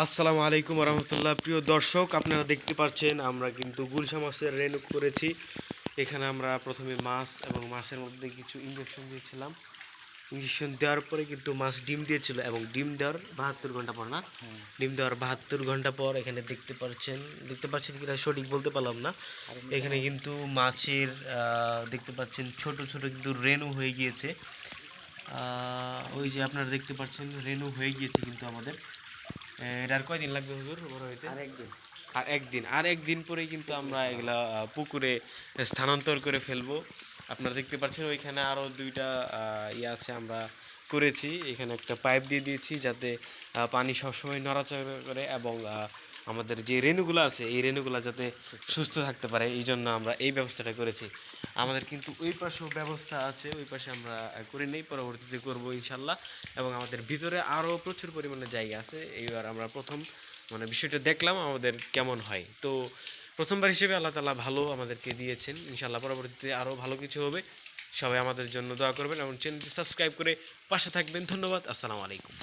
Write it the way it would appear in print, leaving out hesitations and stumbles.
আসসালামু আলাইকুম রহমতুল্লাহ। প্রিয় দর্শক, আপনারা দেখতে পাচ্ছেন আমরা কিন্তু গুলশা মাছের রেনু করেছি। এখানে আমরা প্রথমে মাছ এবং মাছের মধ্যে কিছু ইঞ্জেকশন দিয়েছিলাম। ইঞ্জেকশন দেওয়ার পরে কিন্তু মাছ ডিম দিয়েছিল এবং ডিম দেওয়ার 72 ঘন্টা পর না, ডিম দেওয়ার 72 ঘন্টা পর এখানে দেখতে পাচ্ছেন কিনা সঠিক বলতে পারলাম না। এখানে কিন্তু মাছের দেখতে পাচ্ছেন ছোট ছোট কিন্তু রেনু হয়ে গিয়েছে। ওই যে আপনারা দেখতে পাচ্ছেন রেনু হয়ে গিয়েছে কিন্তু আমাদের। এটার কয়দিন লাগবে হুজুর বড় হইতে? আর একদিন পরেই কিন্তু আমরা এগুলা পুকুরে স্থানান্তর করে ফেলবো। আপনারা দেখতে পাচ্ছেন ওইখানে আরো দুইটা ইয়ে আছে, আমরা করেছি। এখানে একটা পাইপ দিয়ে দিয়েছি যাতে পানি সবসময় নড়াচড়া করে এবং আমাদের যে রেণুগুলো আছে এই রেণুগুলো যাতে সুস্থ থাকতে পারে, এই জন্য আমরা এই ব্যবস্থাটা করেছি। আমাদের কিন্তু ওই পাশেও ব্যবস্থা আছে, ওই পাশে আমরা করে নেই, পরবর্তীতে করব ইনশাল্লাহ। এবং আমাদের ভিতরে আরও প্রচুর পরিমাণে জায়গা আছে। এইবার আমরা প্রথম বিষয়টা দেখলাম আমাদের কেমন হয়। তো প্রথমবার হিসেবে আল্লাহ তাআলা ভালো আমাদেরকে দিয়েছেন। ইনশাল্লাহ পরবর্তীতে আরও ভালো কিছু হবে। সবাই আমাদের জন্য দোয়া করবেন এবং চ্যানেলটি সাবস্ক্রাইব করে পাশে থাকবেন। ধন্যবাদ। আসসালামু আলাইকুম।